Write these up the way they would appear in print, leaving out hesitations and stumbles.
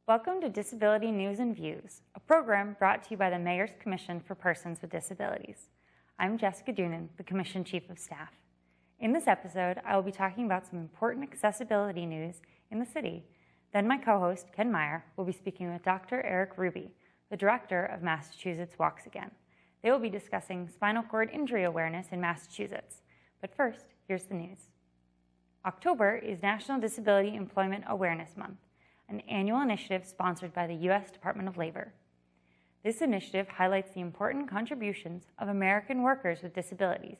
Welcome to Disability News and Views, a program brought to you by the Mayor's Commission for Persons with Disabilities. I'm Jessica Doonan, the Commission Chief of Staff. In this episode, I will be talking about some important accessibility news in the city. Then my co-host, Ken Meyer, will be speaking with Dr. Eric Ruby, the Director of Massachusetts Walks Again. They will be discussing spinal cord injury awareness in Massachusetts. But first, here's the news. October is National Disability Employment Awareness Month, an annual initiative sponsored by the U.S. Department of Labor. This initiative highlights the important contributions of American workers with disabilities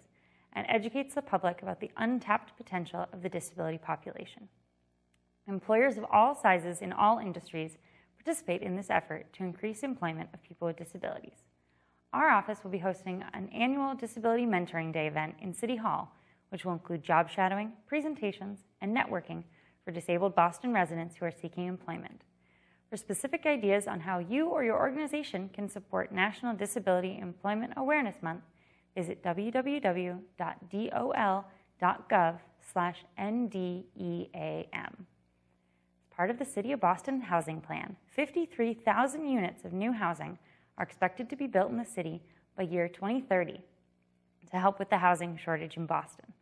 and educates the public about the untapped potential of the disability population. Employers of all sizes in all industries participate in this effort to increase employment of people with disabilities. Our office will be hosting an annual Disability Mentoring Day event in City Hall, which will include job shadowing, presentations, and networking for disabled Boston residents who are seeking employment. For specific ideas on how you or your organization can support National Disability Employment Awareness Month, visit www.dol.gov/NDEAM. As part of the City of Boston Housing Plan, 53,000 units of new housing are expected to be built in the city by year 2030 to help with the housing shortage in Boston.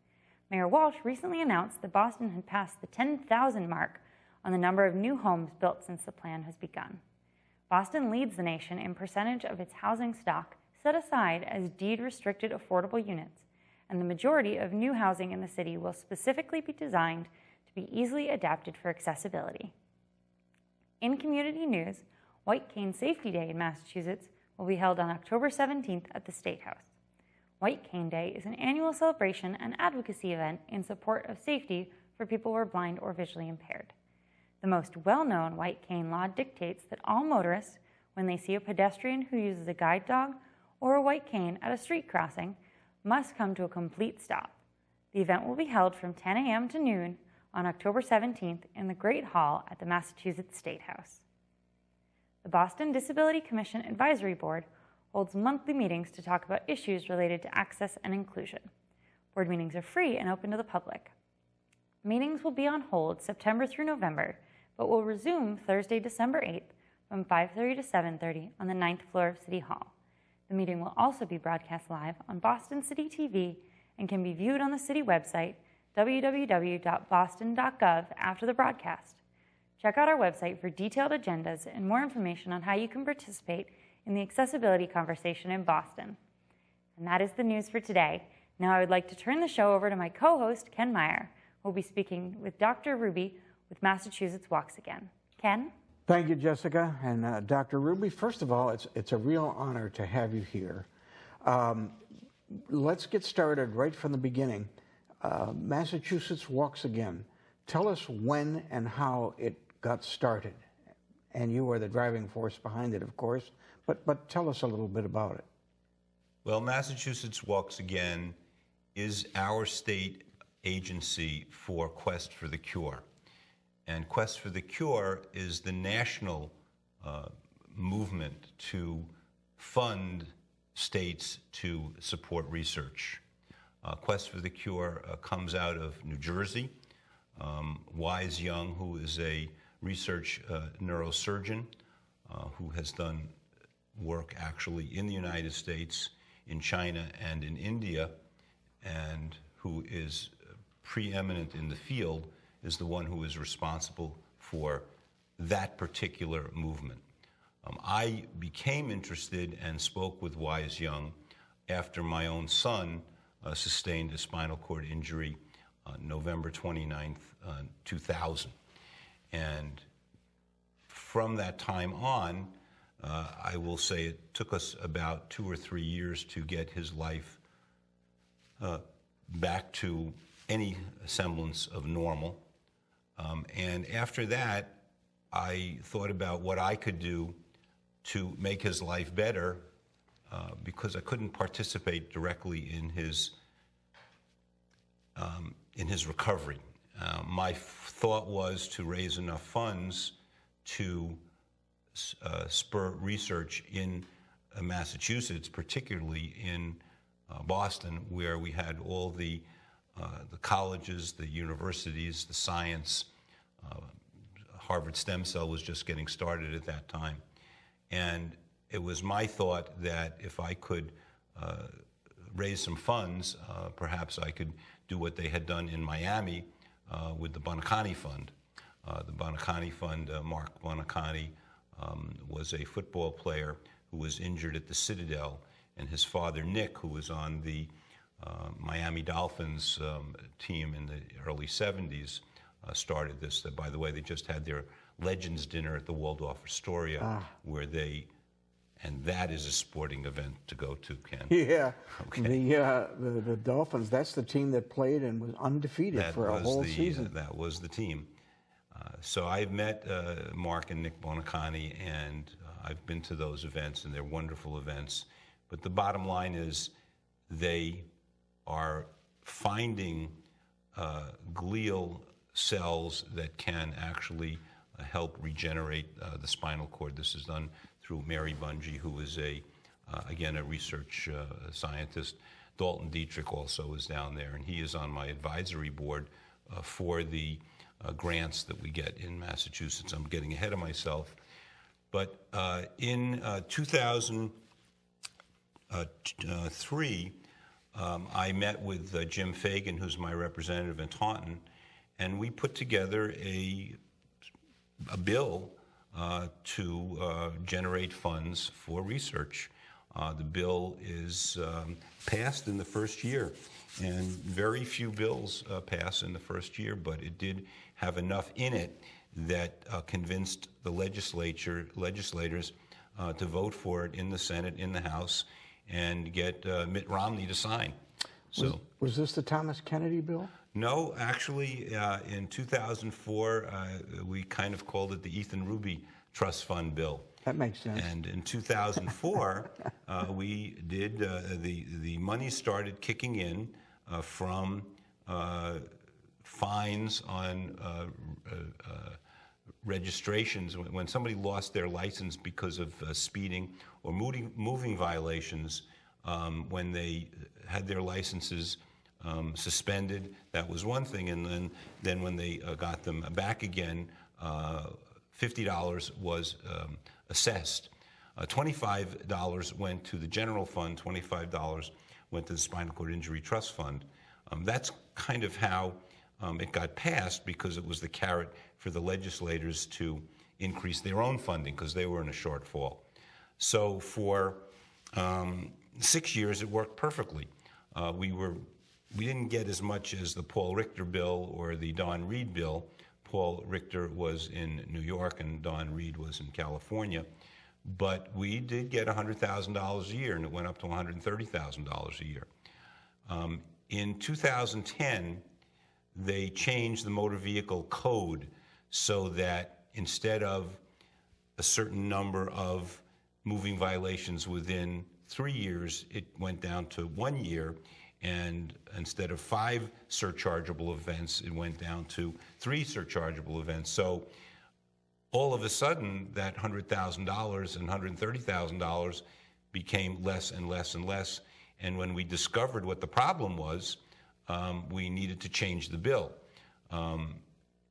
Mayor Walsh recently announced that Boston had passed the 10,000 mark on the number of new homes built since the plan has begun. Boston leads the nation in percentage of its housing stock set aside as deed-restricted affordable units, and the majority of new housing in the city will specifically be designed to be easily adapted for accessibility. In community news, White Cane Safety Day in Massachusetts will be held on October 17th at the State House. White Cane Day is an annual celebration and advocacy event in support of safety for people who are blind or visually impaired. The most well-known white cane law dictates that all motorists, when they see a pedestrian who uses a guide dog or a white cane at a street crossing, must come to a complete stop. The event will be held from 10 a.m. to noon on October 17th in the Great Hall at the Massachusetts State House. The Boston Disability Commission Advisory Board holds monthly meetings to talk about issues related to access and inclusion. Board meetings are free and open to the public. Meetings will be on hold September through November, but will resume Thursday, December 8th from 5:30 to 7:30 on the 9th floor of City Hall. The meeting will also be broadcast live on Boston City TV and can be viewed on the city website, www.boston.gov, after the broadcast. Check out our website for detailed agendas and more information on how you can participate in the accessibility conversation in Boston. And that is the news for today. Now I would like to turn the show over to my co-host, Ken Meyer, who will be speaking with Dr. Ruby with Massachusetts Walks Again. Ken? Thank you, Jessica. And Dr. Ruby, first of all, it's a real honor to have you here. Let's get started right from the beginning. Massachusetts Walks Again. Tell us when and how it got started. And you are the driving force behind it, of course, but tell us a little bit about it. Well, Massachusetts Walks Again is our state agency for Quest for the Cure. And Quest for the Cure is the national movement to fund states to support research. Quest for the Cure comes out of New Jersey. Wise Young, who is a research neurosurgeon who has done work actually in the United States, in China, and in India, and who is preeminent in the field, is the one who is responsible for that particular movement. I became interested and spoke with Wise Young after my own son sustained a spinal cord injury November 29th, 2000. And from that time on, I will say it took us about 2 or 3 years to get his life back to any semblance of normal. And after that, I thought about what I could do to make his life better because I couldn't participate directly in his recovery. My thought was to raise enough funds to spur research in Massachusetts, particularly in Boston, where we had all the colleges, the universities, the science, Harvard Stem Cell was just getting started at that time. And it was my thought that if I could raise some funds, perhaps I could do what they had done in Miami with the Bonacani Fund. The Bonacani Fund, Mark Bonacani was a football player who was injured at the Citadel, and his father, Nick, who was on the Miami Dolphins team in the early 70s, started this. By the way, they just had their Legends Dinner at the Waldorf Astoria, where they, and that is a sporting event to go to, Ken. Yeah. Okay. The Dolphins, that's the team that played and was undefeated for a whole season. That was the team. So I've met Mark and Nick Bonacani, and I've been to those events, and they're wonderful events. But the bottom line is they are finding glial cells that can actually help regenerate the spinal cord. This is done through Mary Bungie, who is again, a research scientist. Dalton Dietrich also is down there, and he is on my advisory board for the grants that we get in Massachusetts. I'm getting ahead of myself. But in 2003, I met with Jim Fagan, who's my representative in Taunton, and we put together a bill to generate funds for research. The bill is passed in the first year, and very few bills pass in the first year, but it did have enough in it that convinced the legislators to vote for it in the Senate, in the House, and get Mitt Romney to sign. So, was this the Thomas Kennedy bill? No, actually, in 2004, we kind of called it the Ethan Ruby Trust Fund bill. That makes sense. And in 2004, we did, the money started kicking in from fines on registrations. When somebody lost their license because of speeding or moving violations, when they had their licenses suspended, that was one thing. And then when they got them back again, $50 was assessed. $25 went to the general fund, $25 went to the Spinal Cord Injury Trust Fund. That's kind of how it got passed, because it was the carrot for the legislators to increase their own funding because they were in a shortfall. So for 6 years, it worked perfectly. We didn't get as much as the Paul Richter bill or the Don Reed bill. Paul Richter was in New York and Don Reed was in California. But we did get $100,000 a year, and it went up to $130,000 a year. In 2010, they changed the motor vehicle code so that instead of a certain number of moving violations within 3 years, it went down to 1 year. And instead of 5 surchargeable events, it went down to 3 surchargeable events. So all of a sudden, that $100,000 and $130,000 became less and less and less. And when we discovered what the problem was, we needed to change the bill.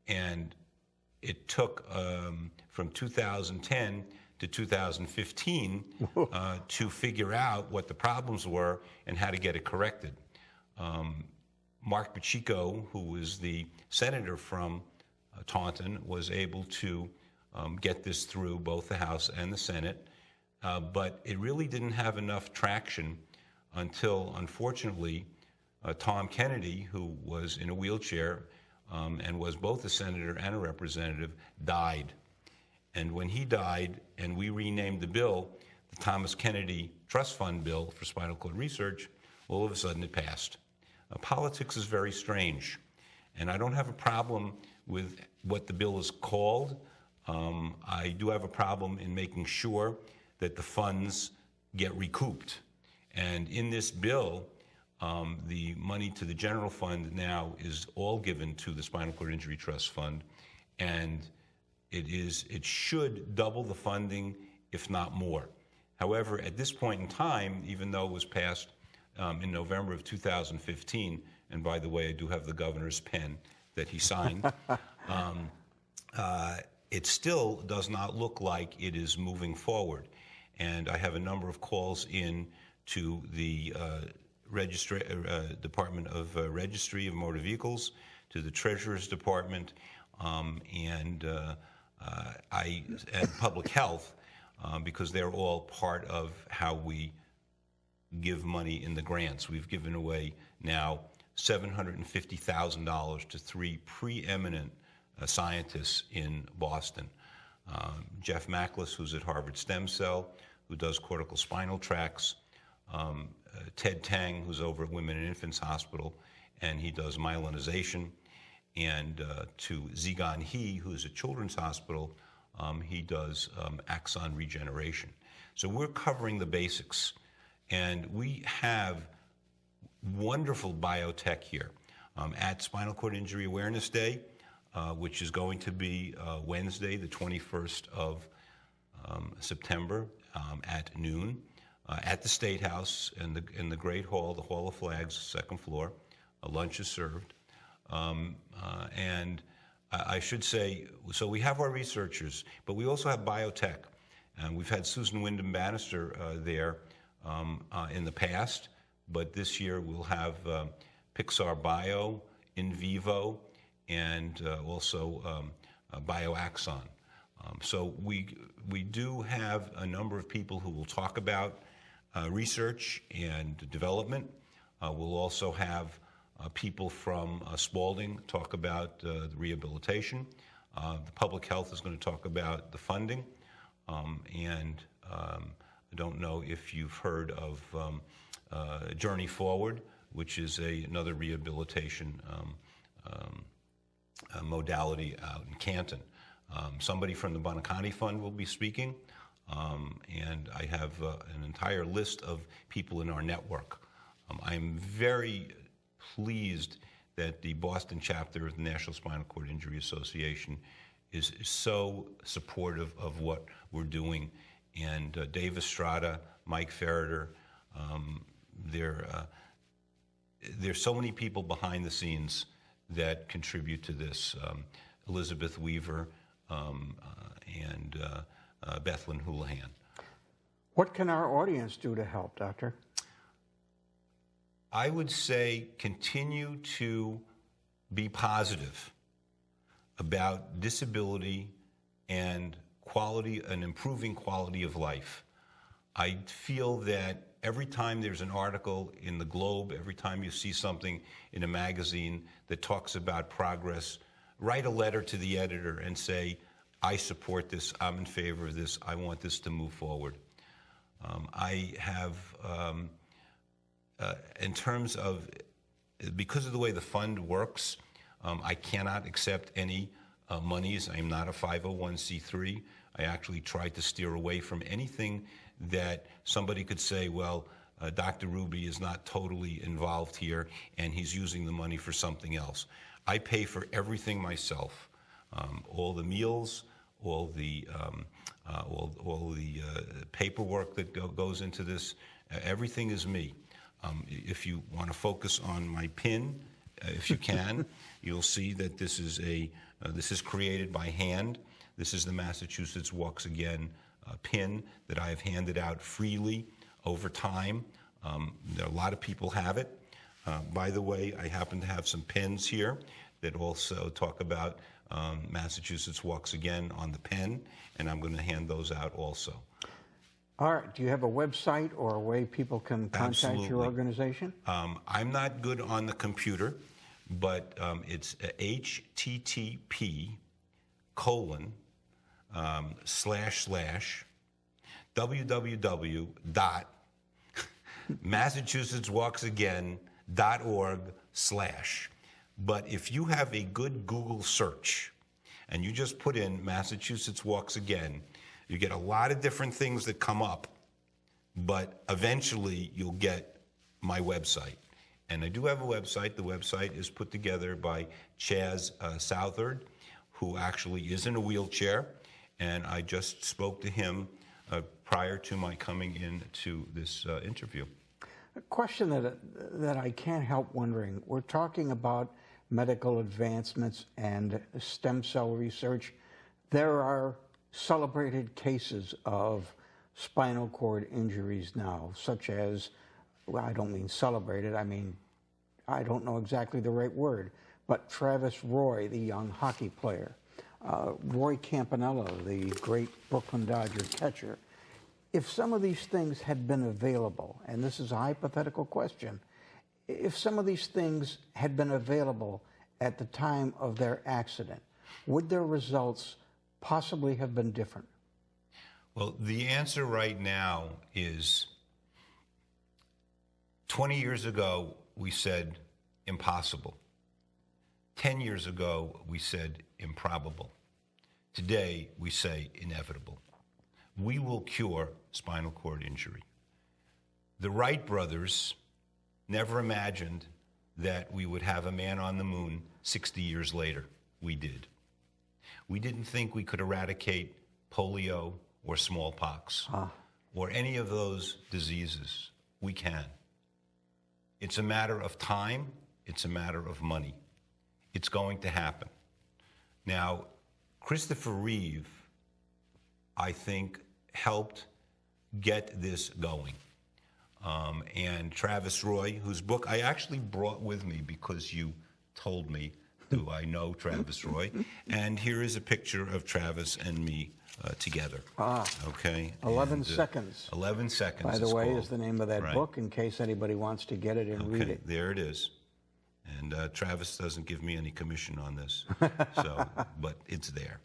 And it took from 2010 to 2015 to figure out what the problems were and how to get it corrected. Mark Pacheco, who was the senator from Taunton, was able to get this through both the House and the Senate, but it really didn't have enough traction until, unfortunately, Tom Kennedy, who was in a wheelchair and was both a senator and a representative, died. And when he died and we renamed the bill, the Thomas Kennedy Trust Fund bill for spinal cord research, all of a sudden it passed. Politics is very strange, and I don't have a problem with what the bill is called. I do have a problem in making sure that the funds get recouped. And in this bill, the money to the general fund now is all given to the Spinal Cord Injury Trust Fund, and it should double the funding, if not more. However, at this point in time, even though it was passed in November of 2015, and by the way, I do have the governor's pen that he signed, it still does not look like it is moving forward. And I have a number of calls in to the Department of Registry of Motor Vehicles, to the Treasurer's Department, and Public Health, because they're all part of how we give money in the grants. We've given away now $750,000 to three preeminent scientists in Boston. Jeff Mackless, who's at Harvard Stem Cell, who does cortical spinal tracts, Ted Tang, who's over at Women and Infants Hospital, and he does myelinization, and to Zigan He, who's at Children's Hospital, he does axon regeneration. So we're covering the basics, and we have wonderful biotech here. At Spinal Cord Injury Awareness Day, which is going to be Wednesday, the 21st of September at noon, at the State House in the Great Hall, the Hall of Flags, second floor. Lunch is served. And I should say, so we have our researchers, but we also have biotech. And we've had Susan Wyndham Bannister there in the past, but this year we'll have Pixar Bio, In Vivo, and also BioAxon. So we do have a number of people who will talk about research and development. We'll also have people from Spalding talk about the rehabilitation. The public health is going to talk about the funding. And I don't know if you've heard of Journey Forward, which is another rehabilitation modality out in Canton. Somebody from the Bonacani Fund will be speaking, and I have an entire list of people in our network. I'm very pleased that the Boston chapter of the National Spinal Cord Injury Association is so supportive of what we're doing. And Dave Estrada, Mike Ferreter, there's so many people behind the scenes that contribute to this. Elizabeth Weaver and Bethlyn Houlihan. What can our audience do to help, Doctor? I would say continue to be positive about disability and quality and improving quality of life. I feel that every time there's an article in the Globe, every time you see something in a magazine that talks about progress, write a letter to the editor and say, I support this, I'm in favor of this, I want this to move forward. I have, in terms of, because of the way the fund works, I cannot accept any monies. I am not a 501c3. I actually tried to steer away from anything that somebody could say, well, Dr. Ruby is not totally involved here and he's using the money for something else. I pay for everything myself, all the meals, all the paperwork that goes into this. Everything is me. If you want to focus on my pin, if you can, you'll see that this is created by hand. This is the Massachusetts Walks Again pin that I have handed out freely over time. There are a lot of people have it. By the way, I happen to have some pins here that also talk about Massachusetts Walks Again on the pen, and I'm going to hand those out also. All right. Do you have a website or a way people can contact Absolutely. your organization? I'm not good on the computer, but it's http://www.massachusettswalksagain.org/. But if you have a good Google search and you just put in Massachusetts Walks Again, you get a lot of different things that come up, but eventually you'll get my website. And I do have a website. The website is put together by Chaz Southard, who actually is in a wheelchair, and I just spoke to him prior to my coming into this interview. A question that I can't help wondering. We're talking about medical advancements and stem cell research There are celebrated cases of spinal cord injuries now, such as, well, I don't mean celebrated, I mean, I don't know exactly the right word, but Travis Roy, the young hockey player, Roy Campanella, the great Brooklyn Dodger catcher. If some of these things had been available, and this is a hypothetical question, if some of these things had been available at the time of their accident, would their results possibly have been different? Well, the answer right now is 20 years ago, we said impossible. 10 years ago, we said improbable. Today, we say inevitable. We will cure spinal cord injury. The Wright brothers never imagined that we would have a man on the moon 60 years later. We did. We didn't think we could eradicate polio or smallpox or any of those diseases. We can. It's a matter of time. It's a matter of money. It's going to happen. Now, Christopher Reeve, I think, helped get this going. And Travis Roy, whose book I actually brought with me because you told me, do I know Travis Roy? And here is a picture of Travis and me together. Okay. 11 Seconds. 11 Seconds. By the it's way, called. is the name of that Right. book, in case anybody wants to get it and read Okay, it. there it is. And Travis doesn't give me any commission on this, but it's there.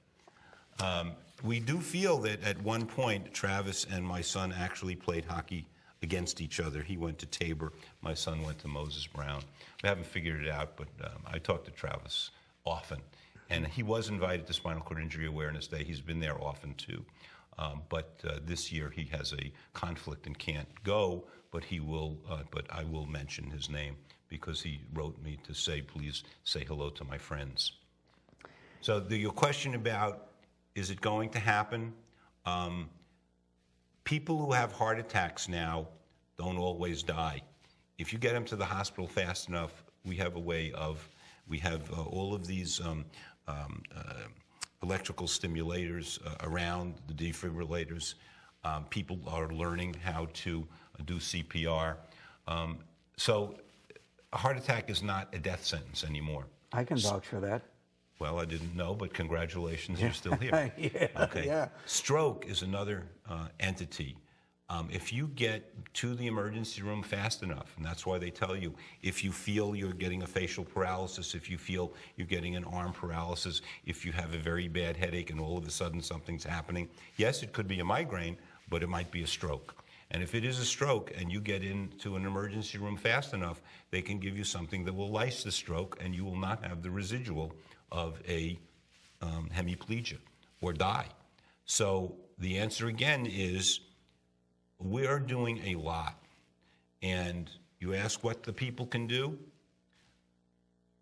We do feel that at one point, Travis and my son actually played hockey against each other. He went to Tabor. My son went to Moses Brown. We haven't figured it out, but I talk to Travis often. And he was invited to Spinal Cord Injury Awareness Day. He's been there often, too. But this year he has a conflict and can't go, but he will. But I will mention his name because he wrote me to say, please say hello to my friends. So your question about, is it going to happen? People who have heart attacks now don't always die. If you get them to the hospital fast enough, we have a way of, we have all of these electrical stimulators around, the defibrillators. People are learning how to do CPR. So a heart attack is not a death sentence anymore. I can vouch for that. Well, I didn't know, but congratulations, you're still here. Yeah, Okay. yeah. Stroke is another entity. If you get to the emergency room fast enough, and that's why they tell you, if you feel you're getting a facial paralysis, if you feel you're getting an arm paralysis, if you have a very bad headache and all of a sudden something's happening, yes, it could be a migraine, but it might be a stroke. And if it is a stroke and you get into an emergency room fast enough, they can give you something that will lyse the stroke and you will not have the residual of a hemiplegia or die. So the answer again is we are doing a lot. And you ask what the people can do?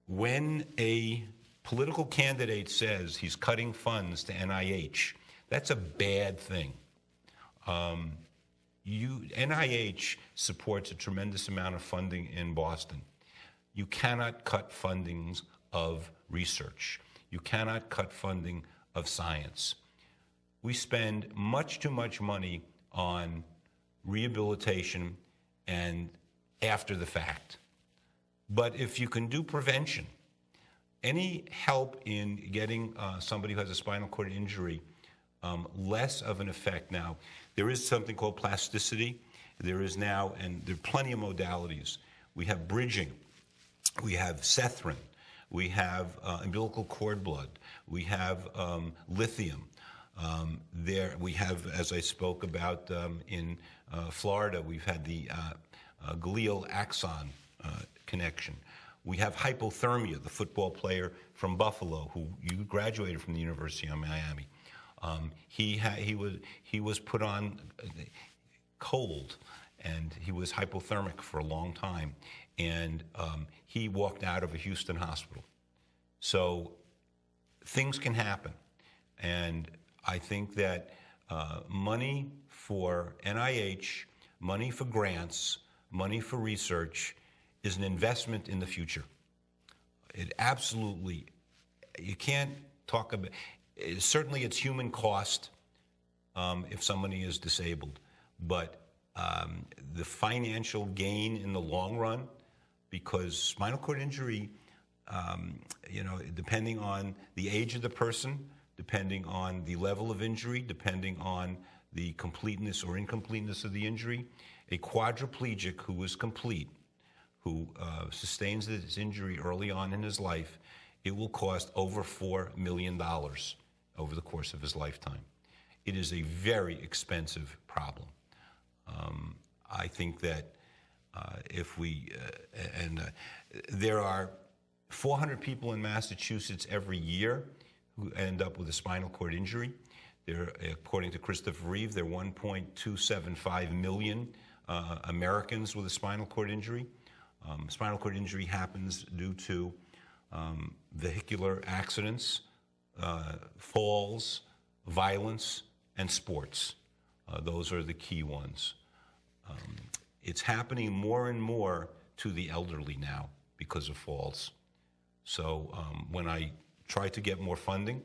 When a political candidate says he's cutting funds to NIH, that's a bad thing. NIH supports a tremendous amount of funding in Boston. You cannot cut fundings of research. You cannot cut funding of science. We spend much too much money on rehabilitation and after the fact. But if you can do prevention, any help in getting somebody who has a spinal cord injury less of an effect now. There is something called plasticity. There is now, and there are plenty of modalities. We have bridging. We have Sethrin. We have umbilical cord blood. We have lithium. We have, as I spoke about in Florida, we've had the glial axon connection. We have hypothermia, the football player from Buffalo who you graduated from the University of Miami. He was put on cold, and he was hypothermic for a long time, and he walked out of a Houston hospital. So things can happen, and I think that money for NIH, money for grants, money for research is an investment in the future. It absolutely, you can't talk about, certainly it's human cost if somebody is disabled, but the financial gain in the long run, because spinal cord injury, depending on the age of the person, depending on the level of injury, depending on the completeness or incompleteness of the injury, a quadriplegic who is complete, who sustains this injury early on in his life, it will cost over $4 million over the course of his lifetime. It is a very expensive problem. I think that there are 400 people in Massachusetts every year who end up with a spinal cord injury. According to Christopher Reeve, there are 1.275 million Americans with a spinal cord injury. Spinal cord injury happens due to vehicular accidents, falls, violence, and sports. Those are the key ones. It's happening more and more to the elderly now because of falls. So when I tried to get more funding,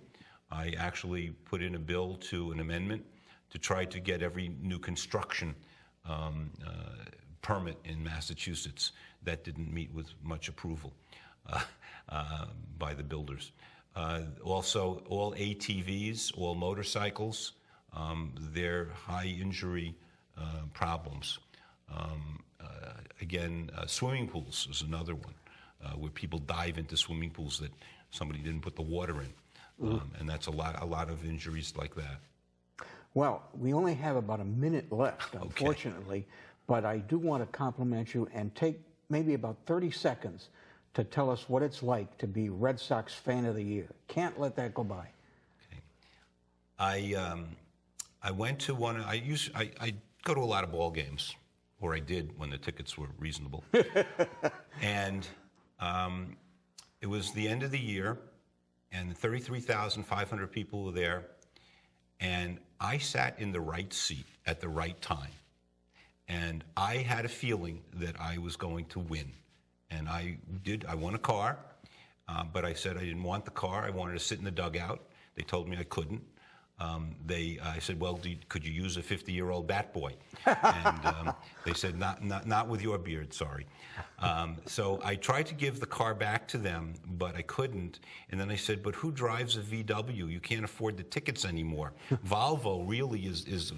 I actually put in a bill to an amendment to try to get every new construction permit in Massachusetts. That didn't meet with much approval by the builders. Also, all ATVs, all motorcycles, they're high injury problems. Swimming pools is another one, where people dive into swimming pools that somebody didn't put the water in, and that's a lot of injuries like that. Well, we only have about a minute left, unfortunately, but I do want to compliment you and take maybe about 30 seconds to tell us what it's like to be Red Sox Fan of the Year. Can't let that go by. Okay. I went to one. I go to a lot of ball games, or I did when the tickets were reasonable. And it was the end of the year, and 33,500 people were there, and I sat in the right seat at the right time. And I had a feeling that I was going to win. And I won a car, but I said I didn't want the car. I wanted to sit in the dugout. They told me I couldn't. I said, well, could you use a 50-year-old bat boy? And they said, not with your beard, sorry. So I tried to give the car back to them, but I couldn't. And then I said, but who drives a VW? You can't afford the tickets anymore. Volvo really is.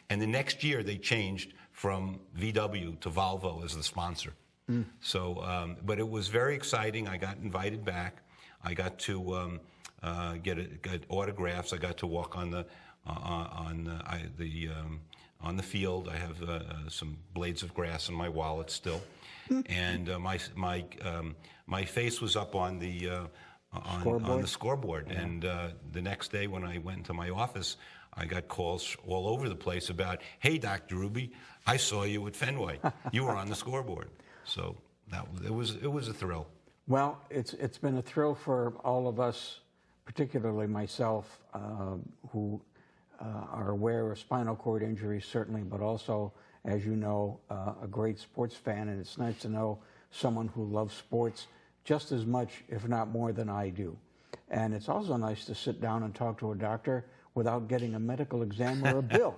And the next year they changed from VW to Volvo as the sponsor. So, but it was very exciting. I got invited back. I got to get autographs. I got to walk on the field. I have some blades of grass in my wallet still, and my face was up on the scoreboard. Yeah. And the next day when I went into my office, I got calls all over the place about, "Hey, Dr. Ruby, I saw you at Fenway. You were on the scoreboard." So it was a thrill. Well, it's been a thrill for all of us, particularly myself, who are aware of spinal cord injuries, certainly, but also, as you know, a great sports fan. And it's nice to know someone who loves sports just as much, if not more, than I do. And it's also nice to sit down and talk to a doctor without getting a medical exam or a bill.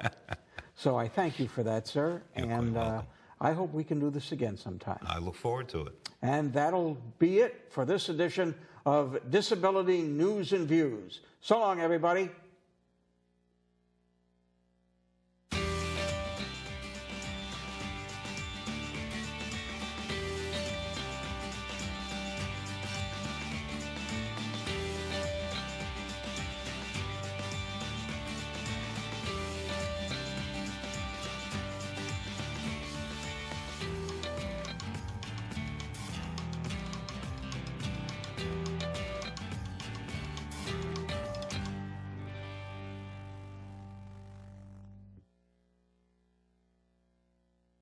So I thank you for that, sir. You're and quite welcome. I hope we can do this again sometime. I look forward to it. And that'll be it for this edition of Disability News and Views. So long, everybody.